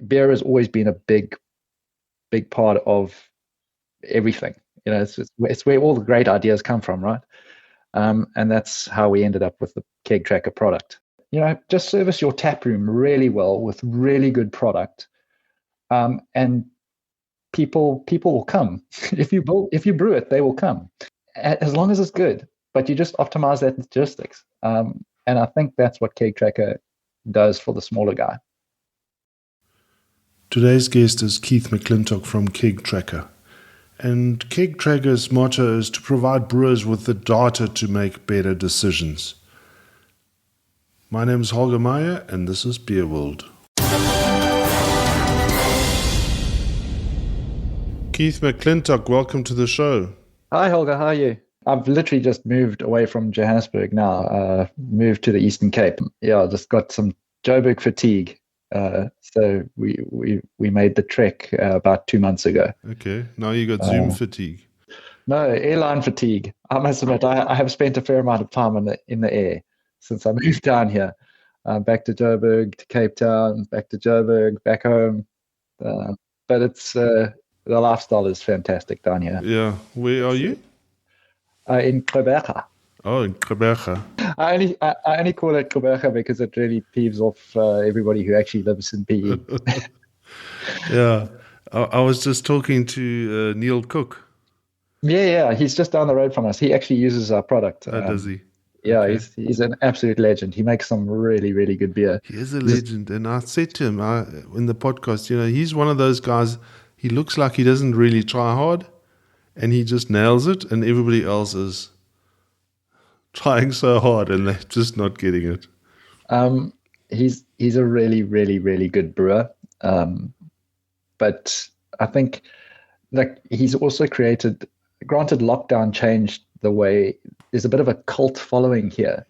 beer has always been a big part of everything. It's where all the great ideas come from, right? And that's how we ended up with the KEGTracker product. Just service your tap room really well with really good product, and people will come. If you brew it, they will come, as long as it's good. But you just optimize that logistics, and I think that's what KEGTracker does for the smaller guy. Today's guest is Keith McLintock from KEGTracker. And KEGTracker's motto is to provide brewers with the data to make better decisions. My name is Holger Meier, and this is BeerWorld. Keith McLintock, welcome to the show. Hi, Holger. How are you? I've literally just moved away from Johannesburg now, moved to the Eastern Cape. Yeah, just got some Joburg fatigue. So we made the trek about 2 months ago. Okay, now you got Zoom fatigue. No, airline fatigue. I must admit, I have spent a fair amount of time in the air since I moved down here. Back to Joburg, to Cape Town, back to Joburg, back home. But it's the lifestyle is fantastic down here. Yeah, where are you? In Gqeberha. Oh, in Gqeberha. I only call it Gqeberha because it really peeves off everybody who actually lives in PE. Yeah, I was just talking to Neill Cook. Yeah, he's just down the road from us. He actually uses our product. Does he? Yeah, okay. He's an absolute legend. He makes some really, really good beer. He is a legend. And I said to him in the podcast, he's one of those guys, he looks like he doesn't really try hard and he just nails it, and everybody else is trying so hard and they're just not getting it. He's a really, really, really good brewer. But I think he's also granted lockdown changed the way. There's a bit of a cult following here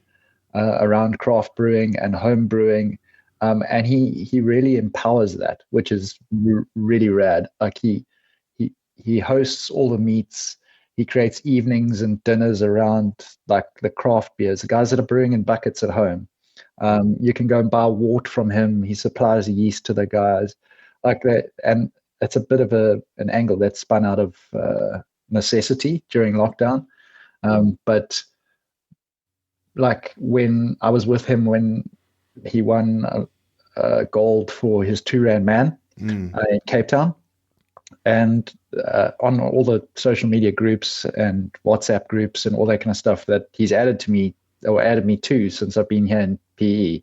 around craft brewing and home brewing, and he really empowers that, which is really rad. Like he hosts all the meets. He creates evenings and dinners around like the craft beers, the guys that are brewing in buckets at home. You can go and buy wort from him. He supplies the yeast to the guys like that, and it's a bit of an angle that spun out of necessity during lockdown. But like when I was with him when he won gold for his 2 Rand Man in Cape Town, and on all the social media groups and WhatsApp groups and all that kind of stuff that he's added me to since I've been here in PE,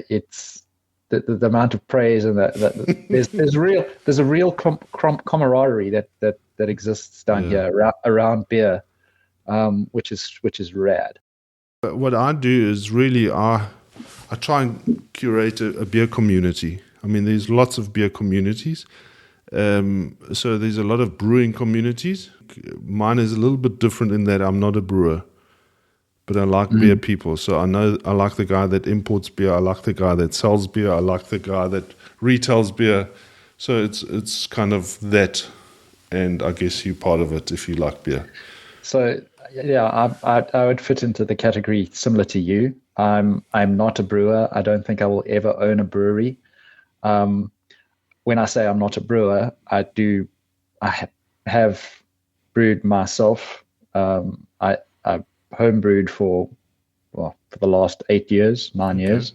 it's the amount of praise and that there's a real camaraderie that exists down here around beer, which is rad. But what I do is really I try and curate a beer community. I mean, there's lots of beer communities. So there's a lot of brewing communities. Mine is a little bit different in that I'm not a brewer, but I like beer people. So I like the guy that imports beer. I like the guy that sells beer. I like the guy that retails beer. So it's kind of that, and I guess you're part of it if you like beer. So yeah, I would fit into the category similar to you. I'm not a brewer. I don't think I will ever own a brewery. When I say I'm not a brewer, I have brewed myself. I home brewed for the last 9 years.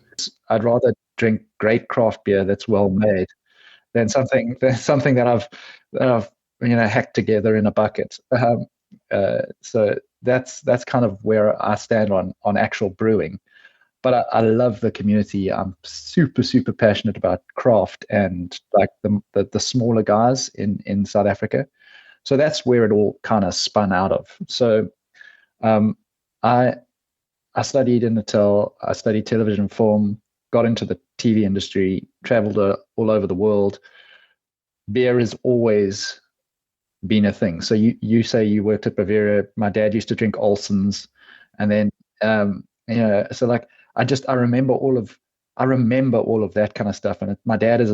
I'd rather drink great craft beer that's well made than something that I've hacked together in a bucket. So that's kind of where I stand on actual brewing. But I love the community. I'm super, super passionate about craft and like the smaller guys in South Africa. So that's where it all kind of spun out of. So I studied in Neill. I studied television film, got into the TV industry, traveled all over the world. Beer has always been a thing. So you say you worked at Bavaria. My dad used to drink Olsen's, and then so like I remember all of that kind of stuff. And my dad is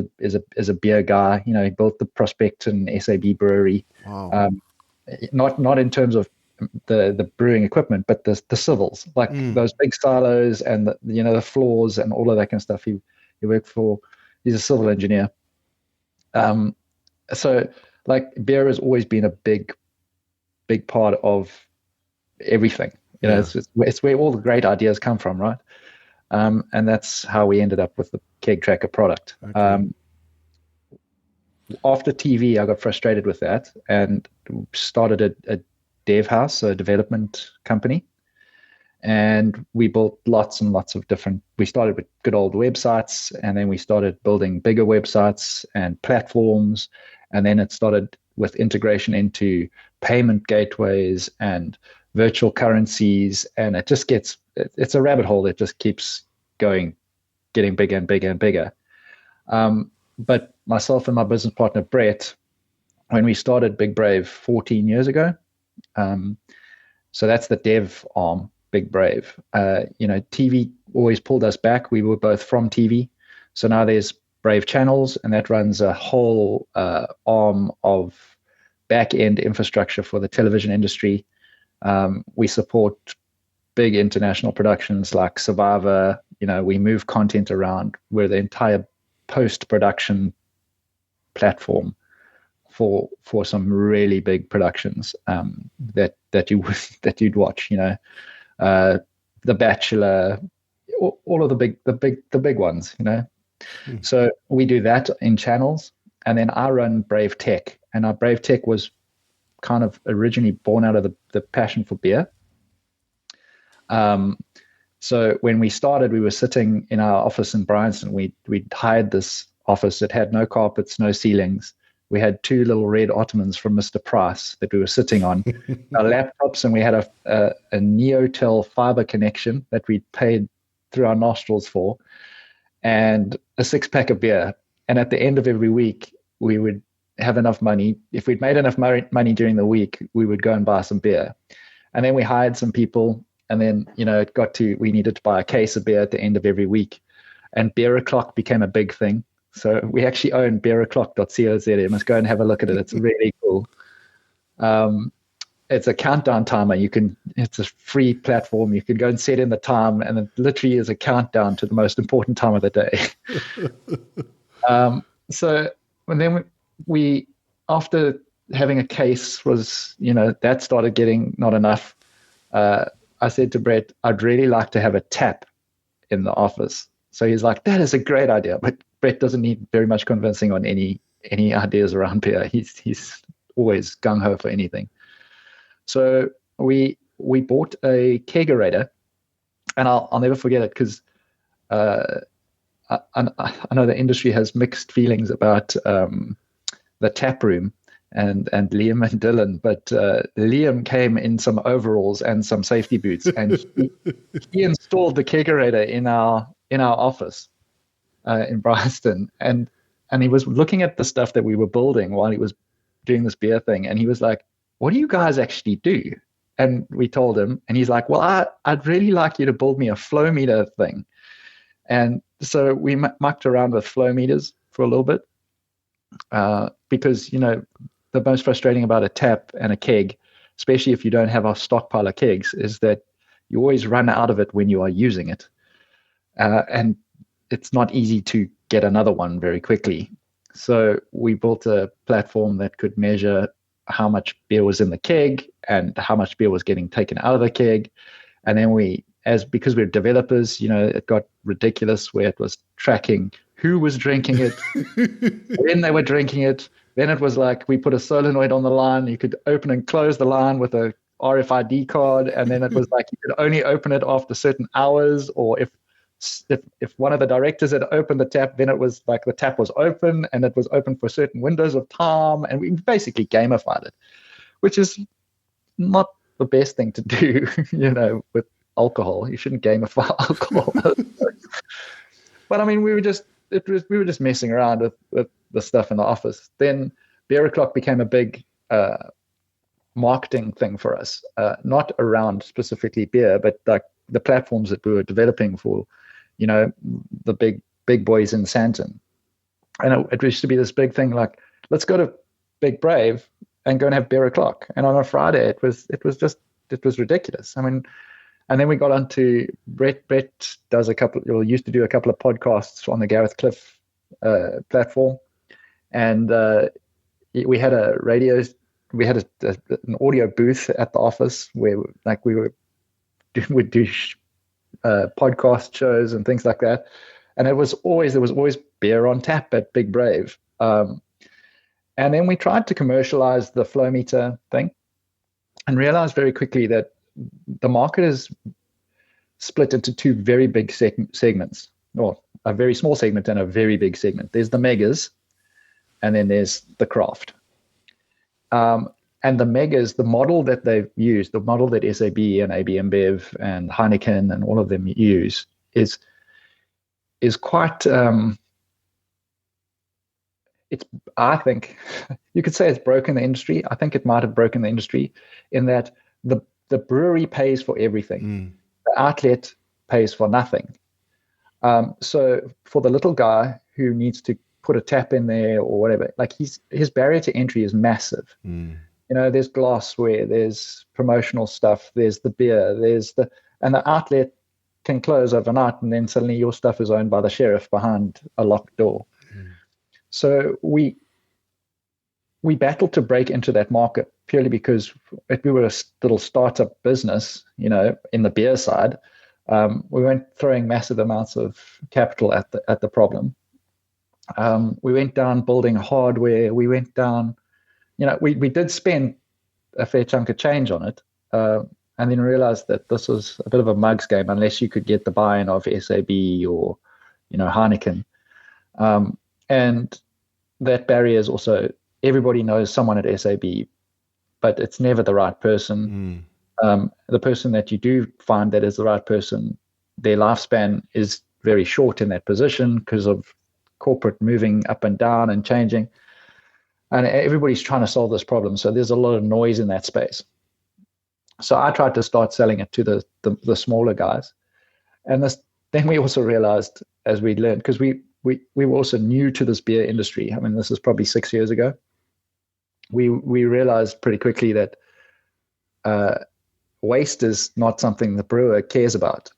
a beer guy. He built the Prospect and SAB brewery. Wow. Not in terms of the brewing equipment, but the civils, like those big silos and the floors and all of that kind of stuff. He's a civil engineer. So like beer has always been a big part of everything. It's where all the great ideas come from, right? And that's how we ended up with the KEGTracker product. Okay. After TV, I got frustrated with that and started a dev house, a development company. And we built lots and lots of we started with good old websites, and then we started building bigger websites and platforms. And then it started with integration into payment gateways and virtual currencies. And it's a rabbit hole that just keeps getting bigger and bigger and bigger. But myself and my business partner, Brett, when we started Big Brave 14 years ago, so that's the dev arm, Big Brave. TV always pulled us back. We were both from TV. So now there's Brave Channels, and that runs a whole arm of back-end infrastructure for the television industry. We support big international productions like Survivor. We move content around. We're the entire post-production platform for some really big productions that you'd watch. The Bachelor, all of the big ones. So we do that in channels, and then I run Brave Tech, and our Brave Tech was kind of originally born out of the passion for beer. So when we started, we were sitting in our office in Bryanston. We'd hired this office. It had no carpets, no ceilings. We had two little red Ottomans from Mr. Price that we were sitting on, our laptops, and we had a Neotel fiber connection that we paid through our nostrils for, and a 6-pack of beer. And at the end of every week, we would have enough money. If we'd made enough money during the week, we would go and buy some beer. And then we hired some people. And then, it got to, we needed to buy a case of beer at the end of every week. And Beer O'Clock became a big thing. So we actually own beeroclock.co.za. You must go and have a look at it. It's really cool. It's a countdown timer. It's a free platform. You can go and set in the time, and it literally is a countdown to the most important time of the day. So and then we, after having a case was, that started getting not enough. I said to Brett, I'd really like to have a tap in the office. So he's like, that is a great idea. But Brett doesn't need very much convincing on any ideas around beer. He's always gung-ho for anything. So we bought a kegerator, and I'll never forget it because I know the industry has mixed feelings about the tap room and Liam and Dylan, but Liam came in some overalls and some safety boots, and he installed the kegerator in our office in Bryanston, and he was looking at the stuff that we were building while he was doing this beer thing, and he was like, what do you guys actually do? And we told him, and he's like, well, I'd really like you to build me a flow meter thing. And so we mucked around with flow meters for a little bit, because the most frustrating about a tap and a keg, especially if you don't have a stockpile of kegs, is that you always run out of it when you are using it. And it's not easy to get another one very quickly. So we built a platform that could measure how much beer was in the keg and how much beer was getting taken out of the keg. And then because we're developers, it got ridiculous where it was tracking who was drinking it, when they were drinking it. Then it was like we put a solenoid on the line. You could open and close the line with a RFID card. And then it was like you could only open it after certain hours, or if one of the directors had opened the tap, then it was like the tap was open and it was open for certain windows of time. And we basically gamified it, which is not the best thing to do, with alcohol. You shouldn't gamify alcohol. But I mean, we were just messing around with the stuff in the office. Then Beer O'Clock became a big marketing thing for us, not around specifically beer, but like the platforms that we were developing for, the big boys in Santon. And it used to be this big thing, like, let's go to Big Brave and go and have Beer O'Clock. And on a Friday, it was ridiculous. I mean, And then we got onto Brett. Brett does used to do a couple of podcasts on the Gareth Cliff platform. And we had an audio booth at the office where like would do podcast shows and things like that. And there was always beer on tap at Big Brave. And then we tried to commercialize the flow meter thing and realized very quickly that the market is split into two very big segments, or a very small segment and a very big segment. There's the megas, and then there's the craft. And the megas, the model that they've used, the model that SAB and AB InBev and Heineken and all of them use is quite, I think you could say it's broken the industry. I think it might have broken the industry in that the brewery pays for everything. The outlet pays for nothing. So for the little guy who needs to put a tap in there or whatever, like his barrier to entry is massive. There's glassware, there's promotional stuff, there's the beer, and the outlet can close overnight, and then suddenly your stuff is owned by the sheriff behind a locked door. So we battled to break into that market purely because we were a little startup business, in the beer side. We weren't throwing massive amounts of capital at the problem. We went down building hardware. We went down, we did spend a fair chunk of change on it, and then realized that this was a bit of a mug's game unless you could get the buy-in of SAB or, Heineken. And that barrier is also, everybody knows someone at SAB, but it's never the right person. The person that you do find that is the right person, their lifespan is very short in that position because of corporate moving up and down and changing. And everybody's trying to solve this problem. So there's a lot of noise in that space. So I tried to start selling it to the smaller guys. And then we also realized, as we learned, because we were also new to this beer industry. I mean, this is probably 6 years ago. We realized pretty quickly that waste is not something the brewer cares about.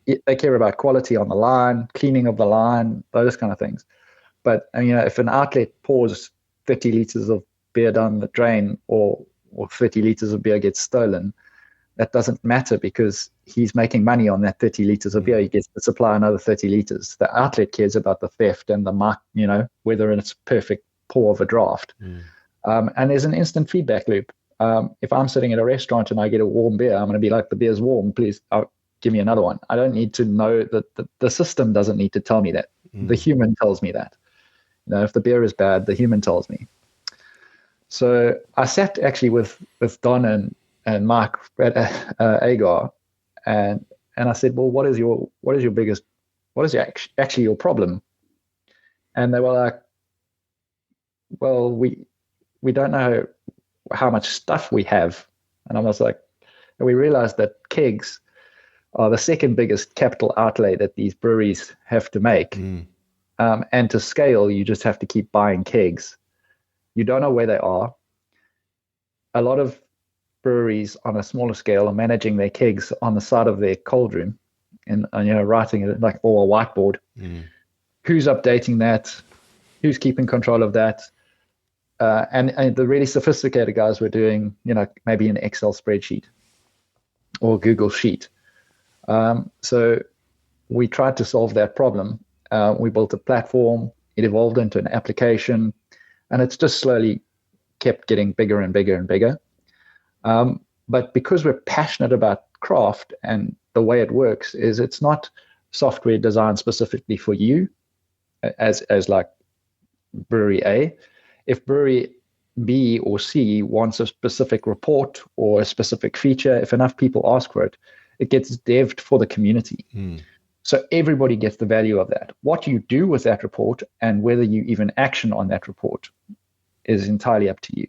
They care about quality on the line, cleaning of the line, those kind of things. But if an outlet pours 30 liters of beer down the drain or 30 liters of beer gets stolen, that doesn't matter because he's making money on that 30 liters of beer. He gets to supply another 30 liters. The outlet cares about the theft and whether it's perfect pour of a draft. And there's an instant feedback loop. If I'm sitting at a restaurant and I get a warm beer, I'm going to be like, the beer's warm, please give me another one. I don't need to know that the system doesn't need to tell me that. The human tells me that. If the beer is bad, the human tells me. So I sat actually with Don and Mike at Agar, and I said, well, what is actually your problem? And they were like, well, we don't know how much stuff we have. And I was like, and we realized that kegs are the second biggest capital outlay that these breweries have to make. And to scale, you just have to keep buying kegs. You don't know where they are. A lot of breweries on a smaller scale are managing their kegs on the side of their cold room and writing it like or a whiteboard. Who's updating that? Who's keeping control of that? And the really sophisticated guys were doing, maybe an Excel spreadsheet or Google Sheet. So we tried to solve that problem. We built a platform. It evolved into an application, and it's just slowly kept getting bigger and bigger and bigger. But because we're passionate about craft and the way it works is it's not software designed specifically for you as like brewery A. If brewery B or C wants a specific report or a specific feature, if enough people ask for it, it gets dev'd for the community. So everybody gets the value of that. What you do with that report and whether you even action on that report is entirely up to you.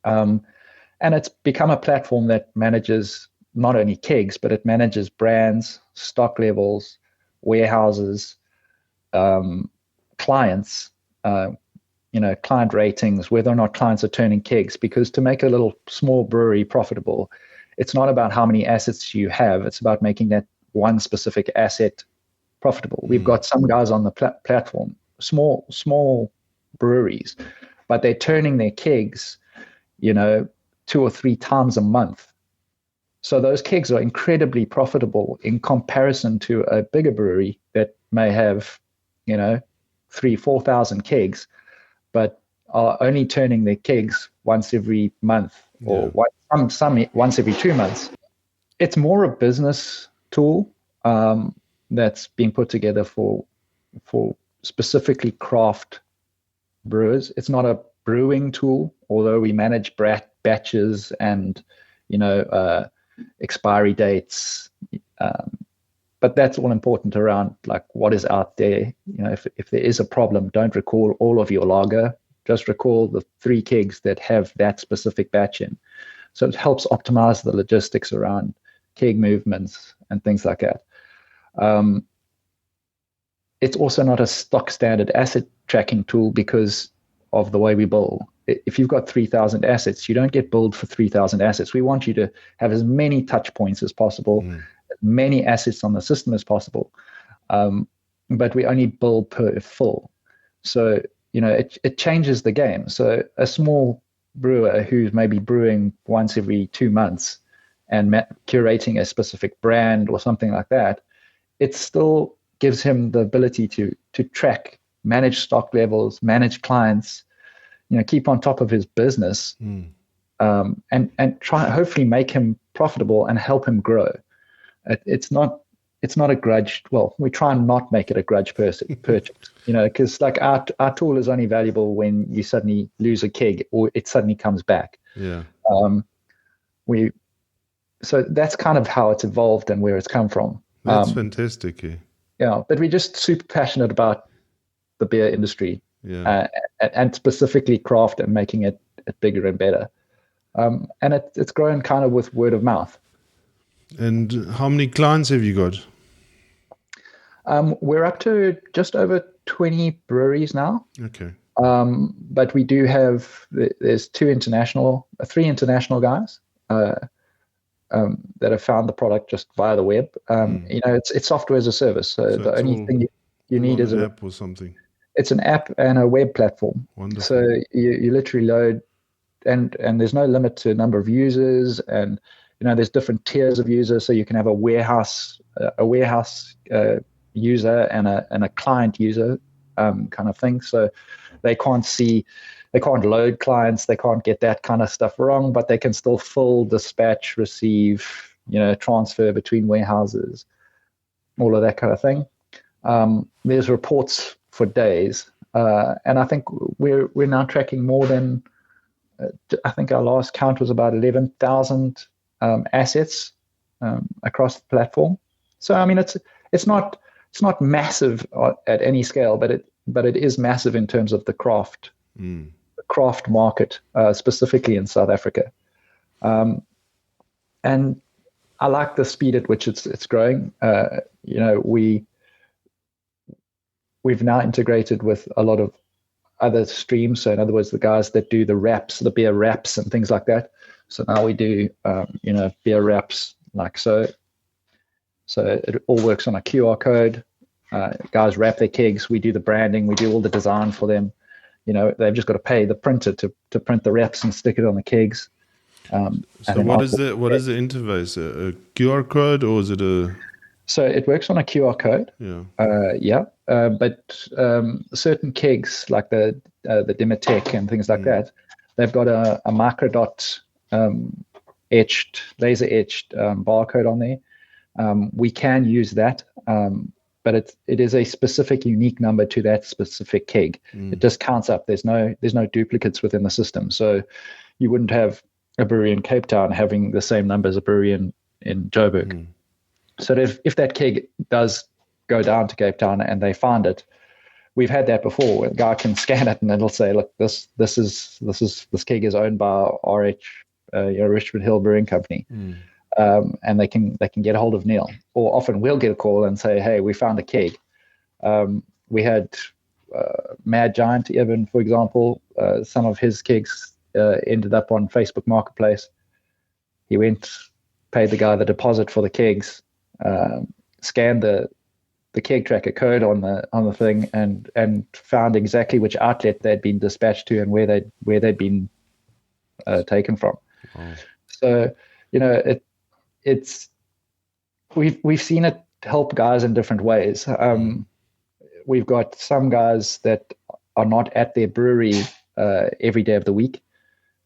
And it's become a platform that manages not only kegs, but it manages brands, stock levels, warehouses, clients, client ratings, whether or not clients are turning kegs. Because to make a little small brewery profitable, it's not about how many assets you have. It's about making that one specific asset profitable. We've got some guys on the platform, small breweries, but they're turning their kegs, 2 or 3 times a month. So those kegs are incredibly profitable in comparison to a bigger brewery that may have, 3,000-4,000 kegs, but are only turning their kegs once every month or some once every 2 months. It's more a business tool that's been put together for specifically craft brewers. It's not a brewing tool, although we manage batches and expiry dates, but that's all important around like what is out there. If there is a problem, don't recall all of your lager, just recall the 3 kegs that have that specific batch in. So it helps optimize the logistics around keg movements and things like that. It's also not a stock standard asset tracking tool because of the way we bill. If you've got 3,000 assets, you don't get billed for 3,000 assets. We want you to have as many touch points as possible, as many assets on the system as possible. But we only bill per full. So, it changes the game. So a small brewer who's maybe brewing once every 2 months and curating a specific brand or something like that, it still gives him the ability to track, manage stock levels, manage clients, keep on top of his business, and try hopefully make him profitable and help him grow. It's not a grudge. Well, we try and not make it a grudge purchase, because like our tool is only valuable when you suddenly lose a keg or it suddenly comes back. Yeah. So that's kind of how it's evolved and where it's come from. That's fantastic. Yeah, but we're just super passionate about the beer industry, and specifically craft and making it bigger and better. And it's grown kind of with word of mouth. And how many clients have you got? We're up to just over 20 breweries now. Okay. But we do have, there's 3 international guys that have found the product just via the web. It's software as a service. So the only thing you need is an app or something. It's an app and a web platform. Wonderful. So you literally load, and there's no limit to number of users, and there's different tiers of users. So you can have a warehouse user and a client user kind of thing. So they can't load clients, they can't get that kind of stuff wrong, but they can still fill, dispatch, receive, transfer between warehouses, all of that kind of thing. There's reports for days, and I think we're now tracking more than, I think our last count was about 11,000 assets across the platform. So I mean, it's not massive at any scale, but it is massive in terms of the craft market, specifically in South Africa. And I like the speed at which it's growing. We've now integrated with a lot of other streams. So in other words, the guys that do the beer wraps and things like that. So now we do, beer wraps like so. So it all works on a QR code. Guys wrap their kegs. We do the branding. We do all the design for them. They've just got to pay the printer to print the wraps and stick it on the kegs. So what is the interface? A QR code, or is it a? So it works on a QR code. Yeah. But certain kegs like the Dimetec and things like that, they've got a microdot laser etched barcode on there. We can use that, but it is a specific unique number to that specific keg. It just counts up. There's no duplicates within the system. So you wouldn't have a brewery in Cape Town having the same number as a brewery in Joburg. So if that keg does go down to Cape Town and they find it, we've had that before. A guy can scan it and it'll say, look, this keg is owned by RH, Richmond Hill Brewing Company. And they can get a hold of Neill, or often we'll get a call and say, hey, we found a keg. We had Mad Giant Evan, for example, some of his kegs ended up on Facebook Marketplace. He went paid the guy the deposit for the kegs, scanned the KEGTracker code on the thing, and found exactly which outlet they'd been dispatched to and where they'd been taken from. Wow. So, it's we've seen it help guys in different ways. We've got some guys that are not at their brewery every day of the week.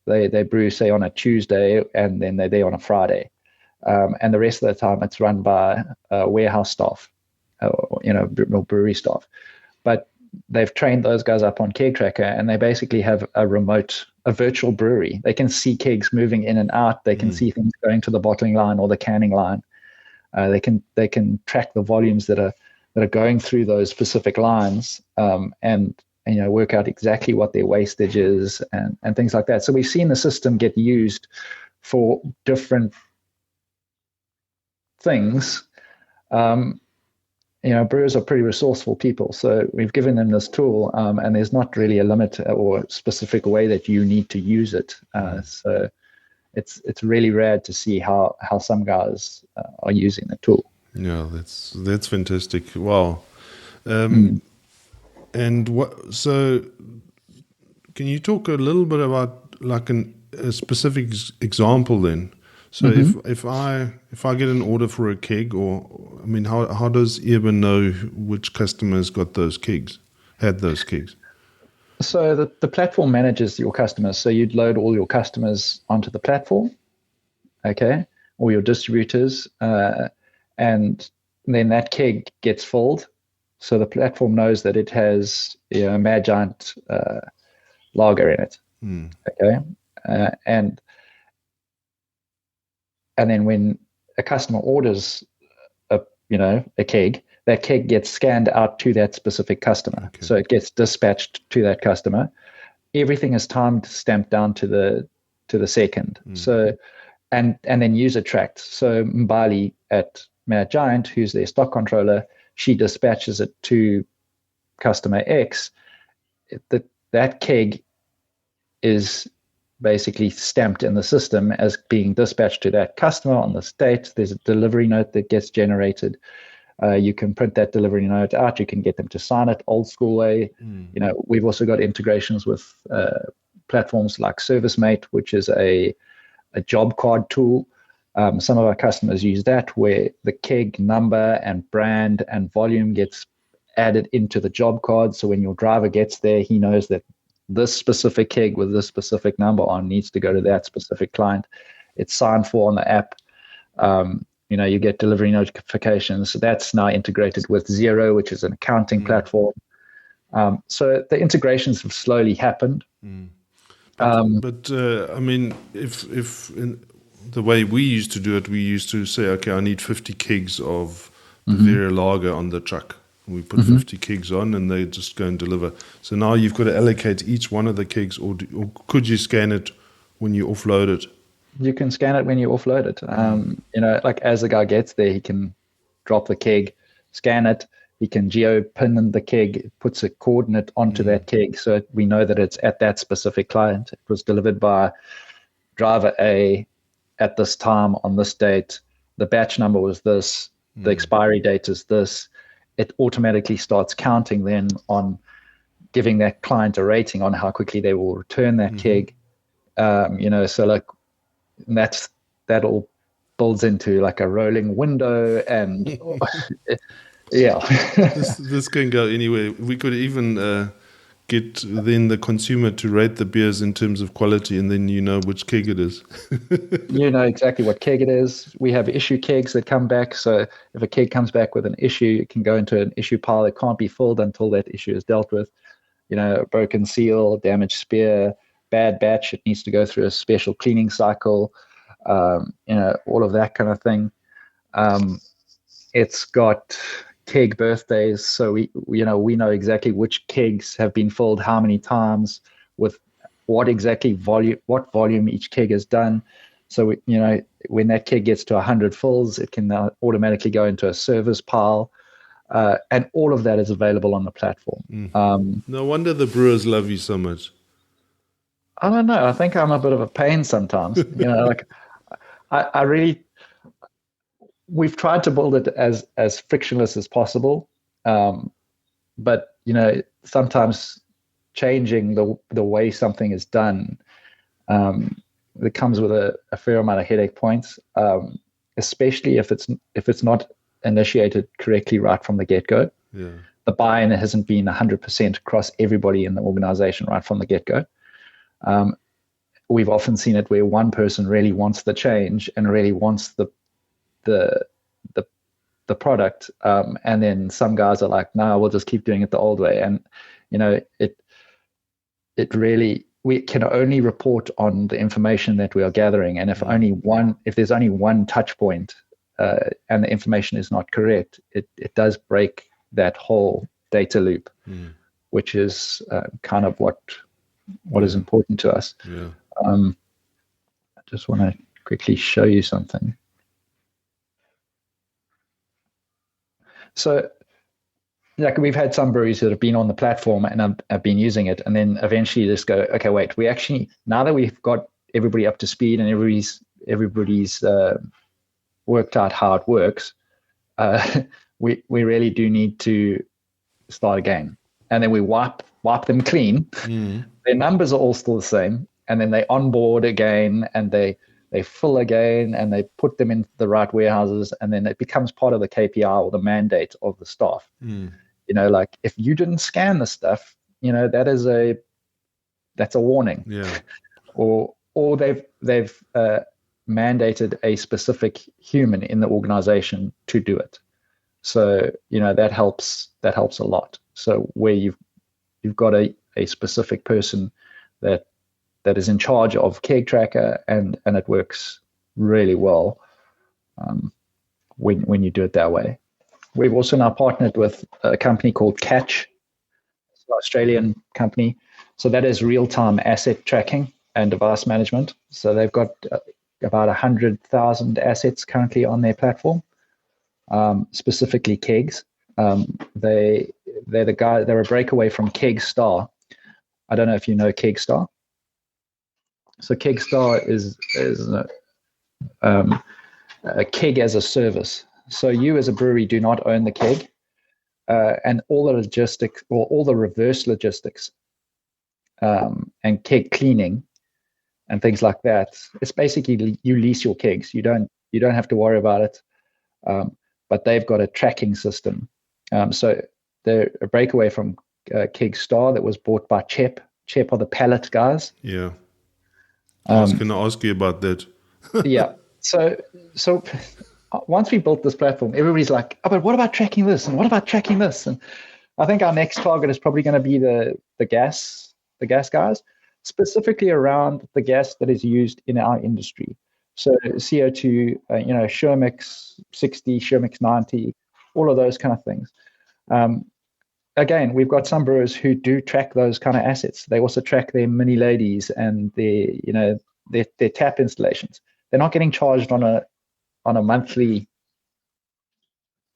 They brew, say, on a Tuesday, and then they're there on a Friday, and the rest of the time it's run by warehouse staff, or brewery staff. But they've trained those guys up on KEGTracker, and they basically have a virtual brewery. They can see kegs moving in and out. They can see things going to the bottling line or the canning line. They can track the volumes that are going through those specific lines, and work out exactly what their wastage is and things like that. So we've seen the system get used for different things. Brewers are pretty resourceful people, so we've given them this tool, and there's not really a limit or specific way that you need to use it. So it's really rad to see how some guys are using the tool. Yeah, that's fantastic. Wow. And so can you talk a little bit about like a specific example then? So if I get an order for a keg, how does Eben know which customers got those kegs, had those kegs? So the platform manages your customers. So you'd load all your customers onto the platform, okay, or your distributors, and then that keg gets filled. So the platform knows that it has a Mad Giant lager in it, okay, and then when a customer orders a keg, that keg gets scanned out to that specific customer. Okay. So it gets dispatched to that customer. Everything is time stamped down to the second. So and then user tracked. So Mbali at Mad Giant, who's their stock controller, she dispatches it to customer X. That keg is basically stamped in the system as being dispatched to that customer on this date. There's a delivery note that gets generated. You can print that delivery note out. You can get them to sign it old school way. We've also got integrations with platforms like ServiceMate, which is a job card tool. Some of our customers use that, where the keg number and brand and volume gets added into the job card. So when your driver gets there, he knows that this specific keg with this specific number on needs to go to that specific client. It's signed for on the app. You get delivery notifications. So that's now integrated with Xero, which is an accounting platform. So the integrations have slowly happened. But if in the way we used to do it, we used to say, okay, I need 50 kegs of Bavaria lager on the truck. We put 50 kegs on, and they just go and deliver. So now you've got to allocate each one of the kegs, or could you scan it when you offload it? You can scan it when you offload it. Like as the guy gets there, he can drop the keg, scan it. He can geo-pin the keg, it puts a coordinate onto that keg, so we know that it's at that specific client. It was delivered by driver A at this time on this date. The batch number was this. The expiry date is this. It automatically starts counting then on giving that client a rating on how quickly they will return that keg. So like that all builds into like a rolling window, and yeah. this can go anywhere. We could even get then the consumer to rate the beers in terms of quality, and then you know which keg it is. You know exactly what keg it is. We have issue kegs that come back. So if a keg comes back with an issue, it can go into an issue pile that can't be filled until that issue is dealt with. A broken seal, damaged spear, bad batch, it needs to go through a special cleaning cycle, all of that kind of thing. It's got keg birthdays, so we know exactly which kegs have been filled how many times, with what volume each keg has done. So when that keg gets to 100 fills, it can now automatically go into a service pile, and all of that is available on the platform. No wonder the brewers love you so much. I don't know. I think I'm a bit of a pain sometimes. I really we've tried to build it as frictionless as possible, but sometimes changing the way something is done, it comes with a fair amount of headache points, especially if it's not initiated correctly right from the get-go. Yeah. The buy-in hasn't been 100% across everybody in the organization right from the get-go. We've often seen it where one person really wants the change and really wants the product, and then some guys are like, no, we'll just keep doing it the old way. And it really, we can only report on the information that we are gathering, and if there's only one touch point and the information is not correct, it does break that whole data loop, which is kind of what is important to us. Yeah. I just want to quickly show you something. So, like, we've had some breweries that have been on the platform and have been using it, and then eventually just go, okay, wait, we actually, now that we've got everybody up to speed and everybody's worked out how it works, we really do need to start again. And then we wipe them clean. Their numbers are all still the same, and then they onboard again, and they fill again, and they put them in the right warehouses, and then it becomes part of the KPI or the mandate of the staff. Like, if you didn't scan the stuff, that's a warning. Yeah. or they've mandated a specific human in the organization to do it. So that helps a lot. So where you've got a specific person that is in charge of KEGTracker, and it works really well when you do it that way. We've also now partnered with a company called Catch, it's an Australian company. So that is real-time asset tracking and device management. So they've got about 100,000 assets currently on their platform, specifically kegs. They're a breakaway from KEGStar. I don't know if you know KEGStar. So KEGStar is a keg as a service. So you as a brewery do not own the keg, and all the logistics, or all the reverse logistics, and keg cleaning and things like that. It's basically you lease your kegs. You don't have to worry about it. But they've got a tracking system. So they're a breakaway from KEGStar that was bought by CHEP. CHEP are the pallet guys. Yeah. I was going to ask you about that. Yeah. So once we built this platform, everybody's like, oh, but what about tracking this? And what about tracking this? And I think our next target is probably going to be the gas guys, specifically around the gas that is used in our industry. So CO2, Shermix 60, Shermix 90, all of those kind of things. Again, we've got some brewers who do track those kind of assets. They also track their mini ladies and their tap installations. They're not getting charged on a monthly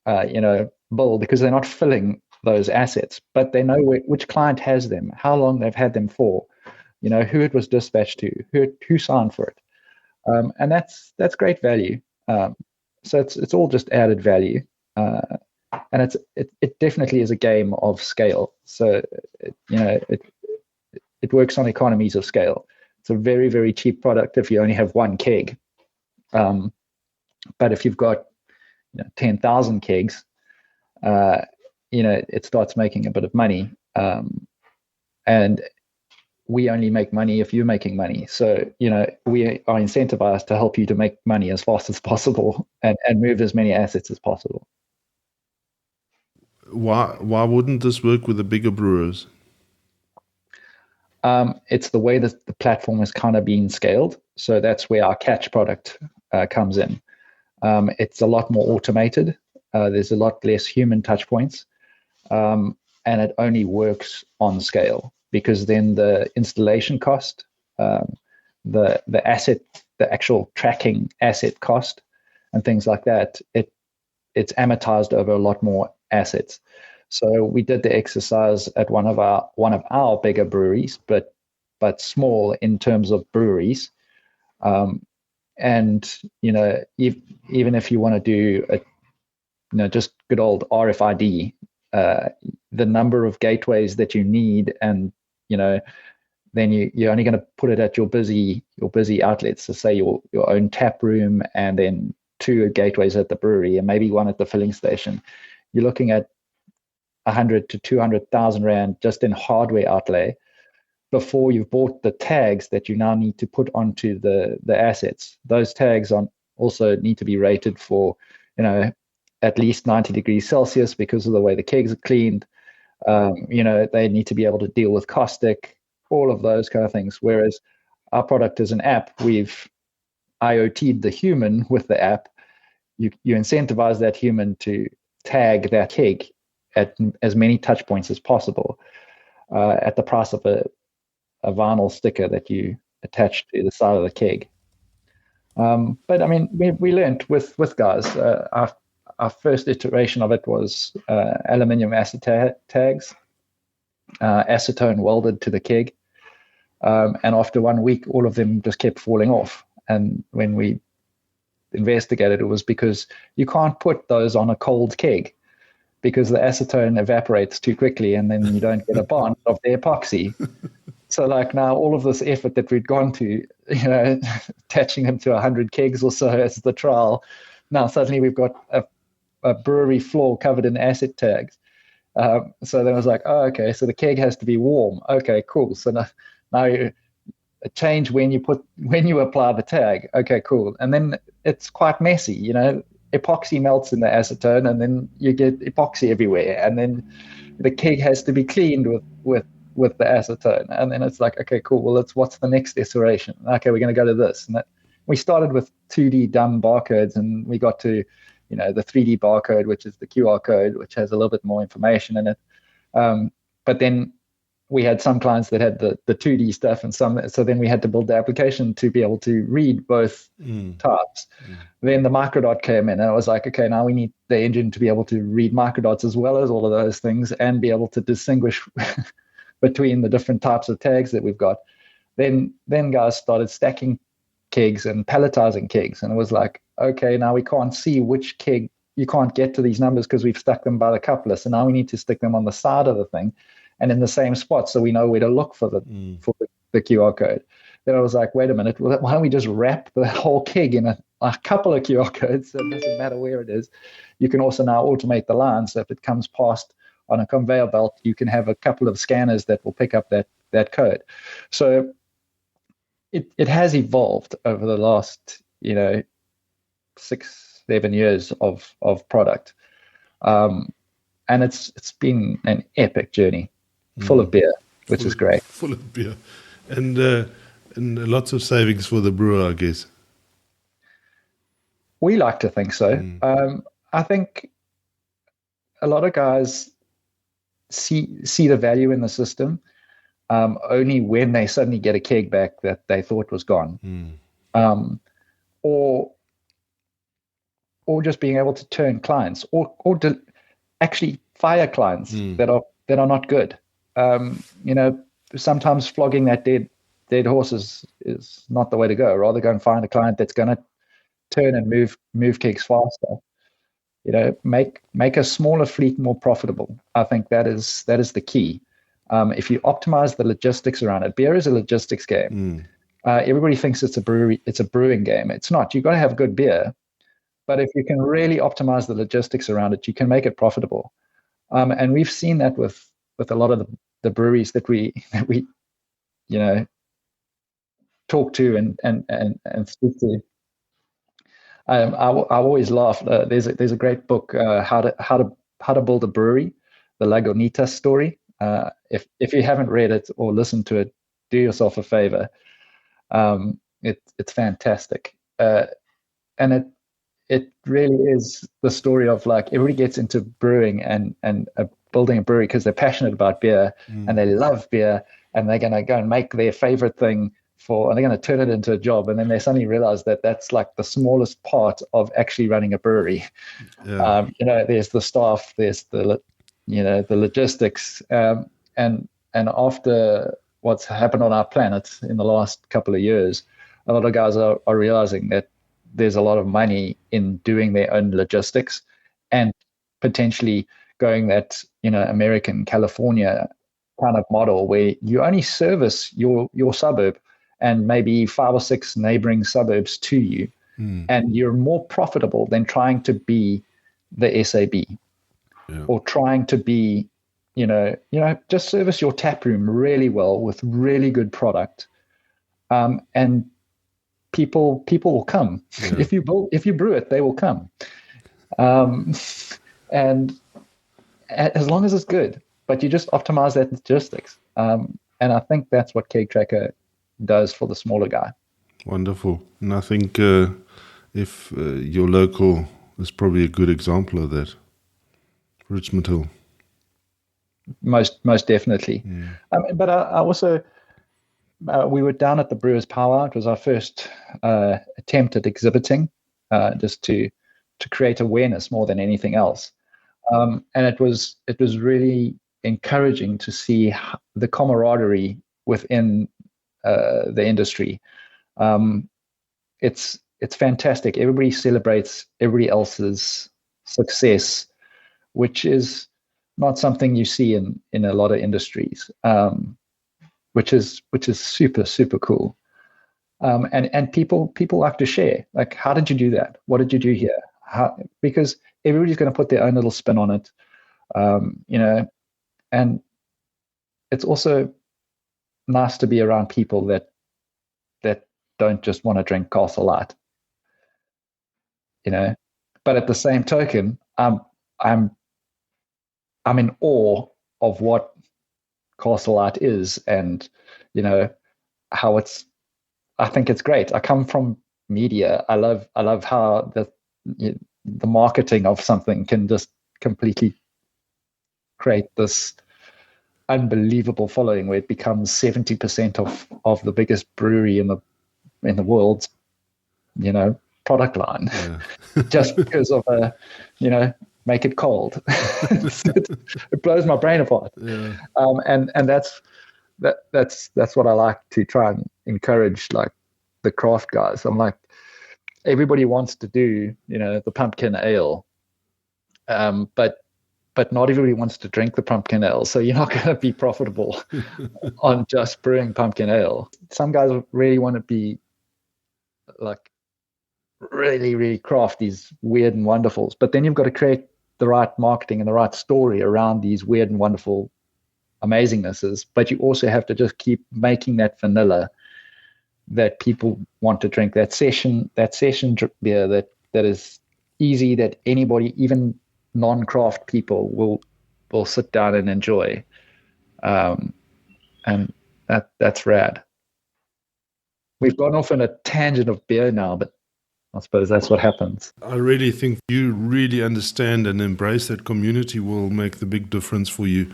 bill because they're not filling those assets, but they know which client has them, how long they've had them for, who it was dispatched to, who signed for it. And that's great value. So it's all just added value. And it definitely is a game of scale. So it works on economies of scale. It's a very, very cheap product if you only have one keg. But if you've got 10,000 kegs, it starts making a bit of money. And we only make money if you're making money. So, we are incentivized to help you to make money as fast as possible and move as many assets as possible. Why wouldn't this work with the bigger brewers? It's the way that the platform is kind of being scaled. So that's where our Catch product comes in. It's a lot more automated. There's a lot less human touch points. And it only works on scale, because then the installation cost, the actual tracking asset cost and things like that, it's amortized over a lot more assets. So we did the exercise at one of our bigger breweries, but small in terms of breweries, And even if you want to do just good old RFID, the number of gateways that you need, and then you're only going to put it at your busy outlets. So say your own tap room, and then 2 gateways at the brewery, and maybe 1 at the filling station. You're looking at 100 to 200,000 rand just in hardware outlay before you've bought the tags that you now need to put onto the assets. Those tags also need to be rated for at least 90 degrees Celsius because of the way the kegs are cleaned. They need to be able to deal with caustic, all of those kind of things. Whereas our product is an app. We've IoT'd the human with the app. You incentivize that human to tag that keg at as many touch points as possible at the price of a vinyl sticker that you attach to the side of the keg. But I mean, we learned with guys. Our first iteration of it was aluminium tags, acetone welded to the keg. And after 1 week, all of them just kept falling off. And when we investigated, it was because you can't put those on a cold keg because the acetone evaporates too quickly, and then you don't get a bond of the epoxy. So like now all of this effort that we'd gone to, attaching them to 100 kegs or so as the trial, now suddenly we've got a brewery floor covered in acid tags. So then I was like, oh, okay, so the keg has to be warm. Okay, cool. So now you change when you apply the tag. Okay, cool. And then it's quite messy, epoxy melts in the acetone, and then you get epoxy everywhere. And then the keg has to be cleaned with the acetone. And then it's like, okay, cool. Well, what's the next iteration? Okay, we're going to go to this. And we started with 2D dumb barcodes, and we got to, the 3D barcode, which is the QR code, which has a little bit more information in it. But then we had some clients that had the 2D stuff, and so then we had to build the application to be able to read both types. Then the microdot came in, and I was like, okay, now we need the engine to be able to read microdots as well as all of those things, and be able to distinguish between the different types of tags that we've got. Then guys started stacking kegs and palletizing kegs, and it was like, okay, now we can't see which keg. You can't get to these numbers because we've stuck them by the coupler, so now we need to stick them on the side of the thing and in the same spot, so we know where to look for the QR code. Then I was like, wait a minute, why don't we just wrap the whole keg in a couple of QR codes, so it doesn't matter where it is. You can also now automate the line, so if it comes past on a conveyor belt, you can have a couple of scanners that will pick up that code. So it has evolved over the last 6-7 years of product, and it's been an epic journey, full of beer, which is great. Full of beer, and lots of savings for the brewer, I guess. We like to think so. I think a lot of guys see the value in the system only when they suddenly get a keg back that they thought was gone, or just being able to turn clients, or actually fire clients that are not good. Sometimes flogging that dead horse is not the way to go. Rather go and find a client that's going to turn and move kegs faster. Make a smaller fleet more profitable. I think that is the key. If you optimize the logistics around it, beer is a logistics game. Everybody thinks it's a brewing game. It's not. You've got to have good beer, but if you can really optimize the logistics around it, you can make it profitable. And we've seen that with a lot of the breweries that we talk to and speak to. I always laugh. There's a great book, how to build a brewery, the Lagunitas story. If you haven't read it or listened to it, do yourself a favor. It's fantastic, and it really is the story of like everybody gets into brewing and building a brewery because they're passionate about beer and they love beer, and they're going to go and make their favorite thing and they're going to turn it into a job, and then they suddenly realize that that's like the smallest part of actually running a brewery. There's the staff, there's the logistics, and after what's happened on our planet in the last couple of years, a lot of guys are realizing that there's a lot of money in doing their own logistics and potentially going that, American California kind of model where you only service your suburb and maybe 5 or 6 neighboring suburbs to you. And you're more profitable than trying to be the SAB or trying to be, just service your tap room really well with really good product. And people will come. Yeah. If you brew it, they will come. And as long as it's good, but you just optimize that logistics. And I think that's what KEGTracker does for the smaller guy. Wonderful. And I think if your local is probably a good example of that, Richmond Hill. Most definitely. But I also, we were down at the Brewers Powwow. It was our first attempt at exhibiting, just to create awareness more than anything else. And it was really encouraging to see the camaraderie within the industry. It's fantastic. Everybody celebrates everybody else's success, which is not something you see in a lot of industries, which is super, super cool. And people like to share. Like, how did you do that? What did you do here? Because everybody's going to put their own little spin on it, and it's also nice to be around people that don't just want to drink Castle Light, But at the same token, I'm in awe of what Castle Light is, and how it's. I think it's great. I come from media. I love how the marketing of something can just completely create this unbelievable following where it becomes 70% of the biggest brewery in the world's product line, just because of make it cold. It blows my brain apart. And that's what I like to try and encourage, like the craft guys. I'm like, everybody wants to do the pumpkin ale, but not everybody wants to drink the pumpkin ale, so you're not going to be profitable on just brewing pumpkin ale. Some guys really want to be like really, really craft these weird and wonderfuls, but then you've got to create the right marketing and the right story around these weird and wonderful amazingnesses. But you also have to just keep making that vanilla that people want to drink, that session beer that is easy, that anybody, even non-craft people, will sit down and enjoy. And that's rad. We've gone off on a tangent of beer now, but I suppose that's what happens. I really think you really understand and embrace that community will make the big difference for you.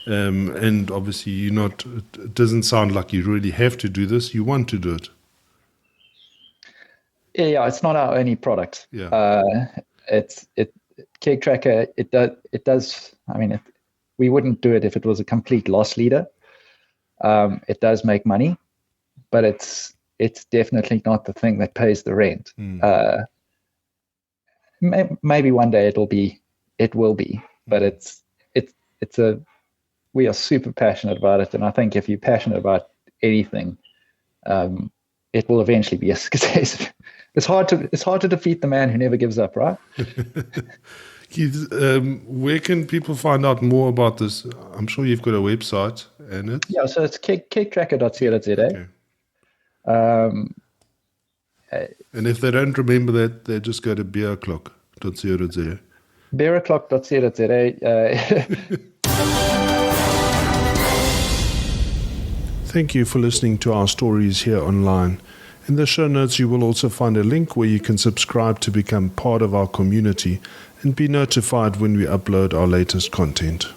And obviously it doesn't sound like you really have to do this. You want to do it. Yeah, it's not our only product. Yeah. KEGTracker, it does. I mean, we wouldn't do it if it was a complete loss leader. It does make money, but it's definitely not the thing that pays the rent. Maybe one day it will be, but we are super passionate about it. And I think if you're passionate about anything, it will eventually be a success. It's hard to defeat the man who never gives up, right? Keith, where can people find out more about this? I'm sure you've got a website, and it. Yeah, so it's KEGTracker.co.za. Okay. And if they don't remember that, they just go to BeerWorld.co.za. BeerWorld.co.za. Thank you for listening to our stories here online. In the show notes, you will also find a link where you can subscribe to become part of our community and be notified when we upload our latest content.